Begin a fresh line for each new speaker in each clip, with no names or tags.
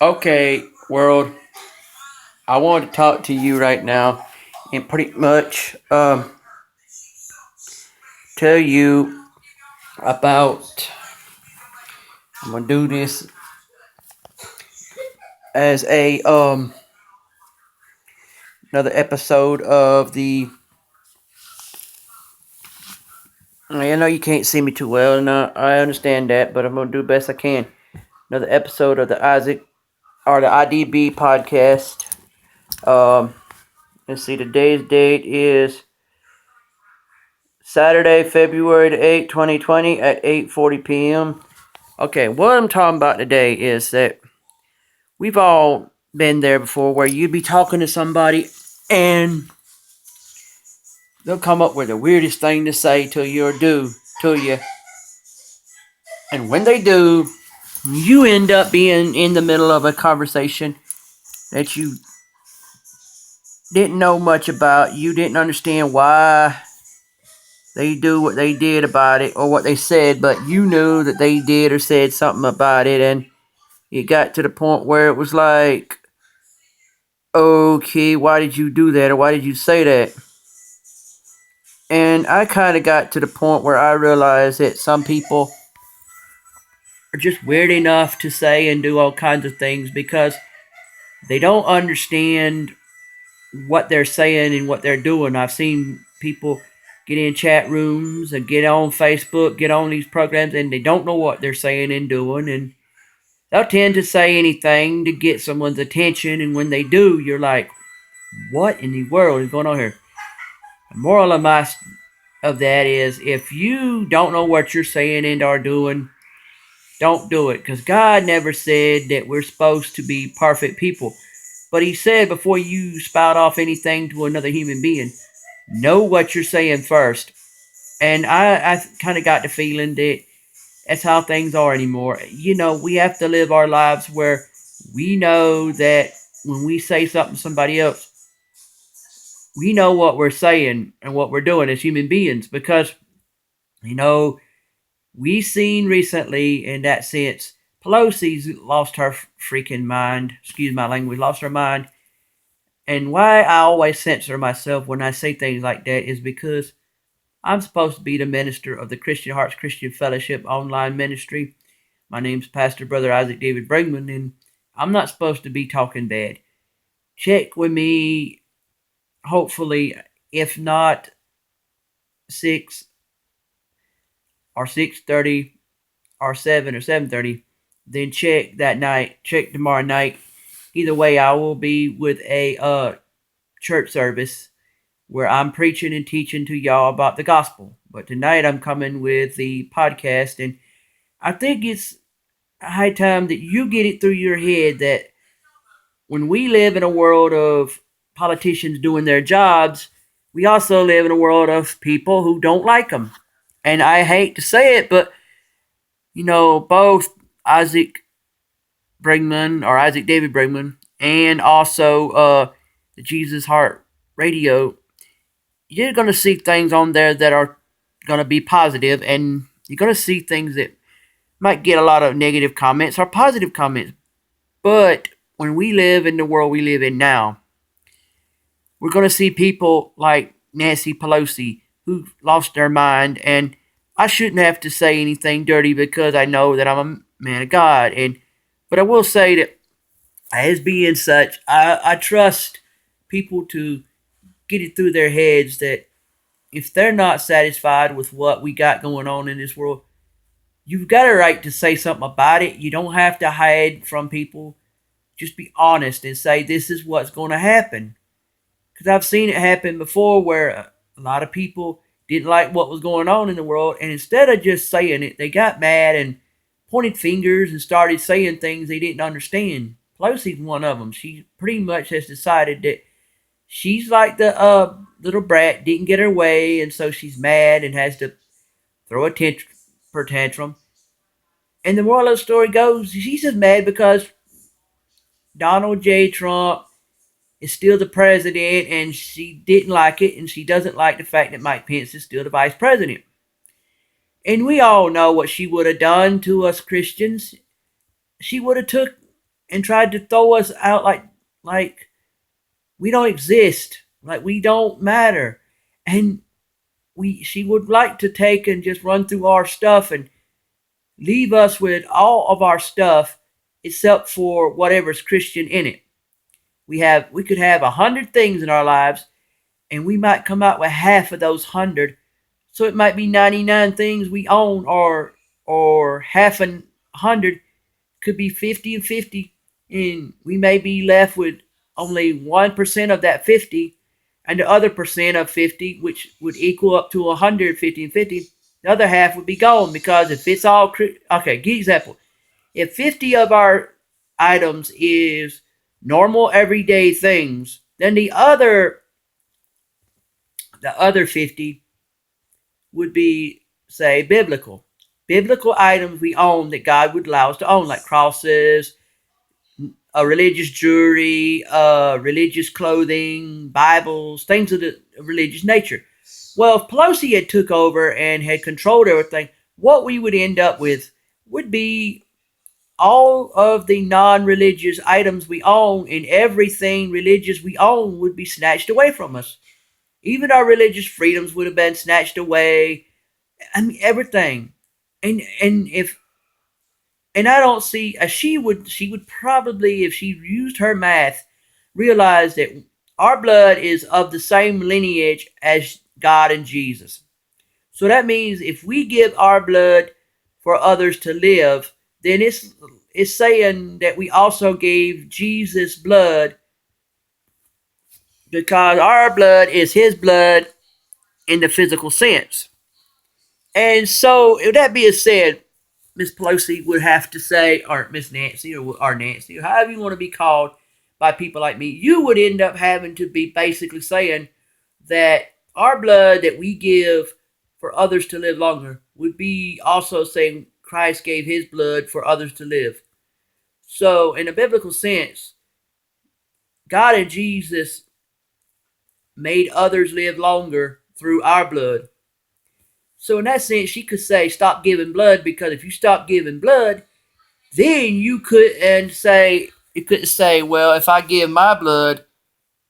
Okay, world, I want to talk to you right now and pretty much tell you about. I'm gonna do this as a another episode of the. I know you can't see me too well, and I understand that, but I'm gonna do the best I can. Another episode of the IDB podcast. Um, let's see. Today's date is Saturday, February the 8th, 2020 at 8:40 p.m. Okay, what I'm talking about today is that we've all been there before where you'd be talking to somebody and they'll come up with the weirdest thing to say to you or do to you. And when they do, you end up being in the middle of a conversation that you didn't know much about. You didn't understand why they do what they did about it or what they said, but you knew that they did or said something about it, and it got to the point where it was like, okay, why did you do that or why did you say that? And I kind of got to the point where I realized that some people are just weird enough to say and do all kinds of things because they don't understand what they're saying and what they're doing. I've seen people get in chat rooms and get on Facebook, get on these programs, and they don't know what they're saying and doing. And they'll tend to say anything to get someone's attention. And when they do, you're like, what in the world is going on here? The moral of that is, if you don't know what you're saying and are doing, don't do it. Because God never said that we're supposed to be perfect people. But he said before you spout off anything to another human being, know what you're saying first. And I kind of got the feeling that that's how things are anymore. You know, we have to live our lives where we know that when we say something to somebody else, we know what we're saying and what we're doing as human beings. Because, you know, we've seen recently in that sense, Pelosi's lost her freaking mind. Excuse my language, lost her mind. And why I always censor myself when I say things like that is because I'm supposed to be the minister of the Christian Hearts Christian Fellowship online ministry. My name's Pastor Brother Isaac David Brinkman, and I'm not supposed to be talking bad. Check with me, hopefully, if not 6 or 6:30 or 7 or 7:30, then check that night, check tomorrow night. Either way, I will be with a church service where I'm preaching and teaching to y'all about the gospel. But tonight I'm coming with the podcast, and I think it's high time that you get it through your head that when we live in a world of politicians doing their jobs, we also live in a world of people who don't like them. And I hate to say it, but you know, both Isaac Brinkman or Isaac David Brinkman and also the Jesus Heart Radio, you're going to see things on there that are going to be positive, and you're going to see things that might get a lot of negative comments or positive comments. But when we live in the world we live in now, we're going to see people like Nancy Pelosi who lost their mind, and I shouldn't have to say anything dirty because I know that I'm a man of God. But I will say that as being such, I trust people to get it through their heads that if they're not satisfied with what we got going on in this world, you've got a right to say something about it. You don't have to hide from people. Just be honest and say, this is what's going to happen. Because I've seen it happen before where a lot of people didn't like what was going on in the world, and instead of just saying it, they got mad and pointed fingers and started saying things they didn't understand. Pelosi's one of them. She pretty much has decided that she's like the little brat, didn't get her way, and so she's mad and has to throw a tantrum. And the moral of the story goes, she's just mad because Donald J. Trump is still the president, and she didn't like it, and she doesn't like the fact that Mike Pence is still the vice president. And we all know what she would have done to us Christians. She would have took and tried to throw us out like we don't exist, like we don't matter. And she would like to take and just run through our stuff and leave us with all of our stuff except for whatever's Christian in it. We could have 100 things in our lives, and we might come out with half of those 100. So it might be 99 things we own, or half 100 could be 50 and 50, and we may be left with only 1% of that 50, and the other percent of 50, which would equal up to 150 and 50, the other half would be gone. Because if it's all, okay, give example. If 50 of our items is normal everyday things, then the other 50 would be, say, biblical items we own that God would allow us to own, like crosses, a religious jewelry, religious clothing, Bibles, things of the religious nature. Well, if Pelosi had took over and had controlled everything, what we would end up with would be all of the non-religious items we own, and everything religious we own would be snatched away from us. Even our religious freedoms would have been snatched away. I mean, everything. And I don't see, she would probably, if she used her math, realize that our blood is of the same lineage as God and Jesus. So that means if we give our blood for others to live, then it's saying that we also gave Jesus blood, because our blood is his blood in the physical sense. And so, if that being said, Miss Pelosi would have to say, or Miss Nancy, or Nancy, or however you want to be called by people like me, you would end up having to be basically saying that our blood that we give for others to live longer would be also saying Christ gave his blood for others to live. So, in a biblical sense, God and Jesus made others live longer through our blood. So, in that sense, she could say, stop giving blood, because if you stop giving blood, then you couldn't say, well, if I give my blood,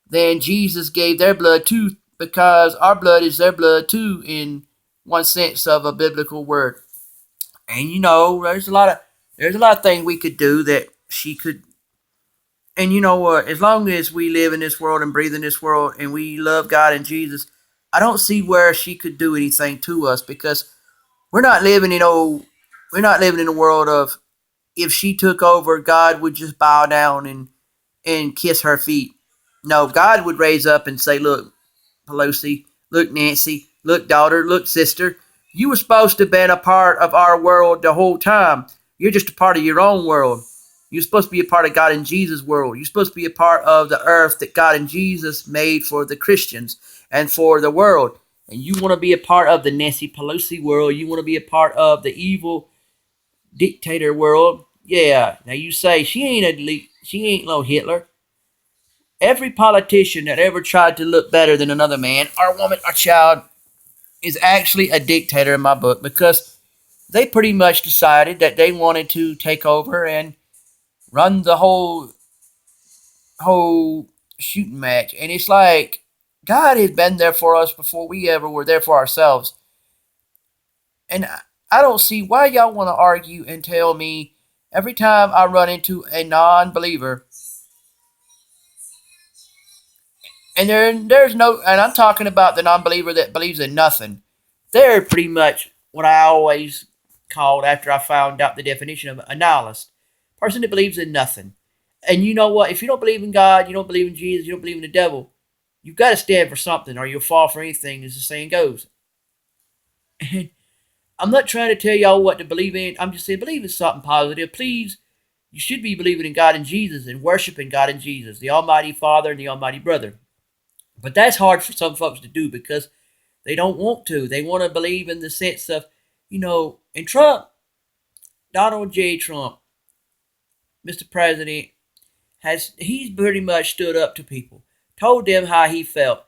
then Jesus gave their blood too, because our blood is their blood too, in one sense of a biblical word. And there's a lot of things we could do that she could. And you know what? As long as we live in this world and breathe in this world and we love God and Jesus, I don't see where she could do anything to us, because we're not living in a world of, if she took over, God would just bow down and kiss her feet. No, God would raise up and say, look, Pelosi, look, Nancy, look, daughter, look, sister, you were supposed to have been a part of our world the whole time. You're just a part of your own world. You're supposed to be a part of God and Jesus' world. You're supposed to be a part of the earth that God and Jesus made for the Christians and for the world. And you want to be a part of the Nancy Pelosi world. You want to be a part of the evil dictator world. Yeah. Now you say she ain't no Hitler. Every politician that ever tried to look better than another man or woman or child is actually a dictator in my book, because they pretty much decided that they wanted to take over and run the whole shooting match. And it's like, God has been there for us before we ever were there for ourselves. And I don't see why y'all want to argue and tell me every time I run into a non-believer. And I'm talking about the non-believer that believes in nothing. They're pretty much what I always called, after I found out the definition of a nihilist. Person that believes in nothing. And you know what? If you don't believe in God, you don't believe in Jesus, you don't believe in the devil, you've got to stand for something, or you'll fall for anything, as the saying goes. And I'm not trying to tell y'all what to believe in. I'm just saying, believe in something positive. Please, you should be believing in God and Jesus and worshiping God and Jesus, the Almighty Father and the Almighty Brother. But that's hard for some folks to do, because they don't want to. They want to believe in the sense of, and Trump, Donald J. Trump, Mr. President, he's pretty much stood up to people, told them how he felt.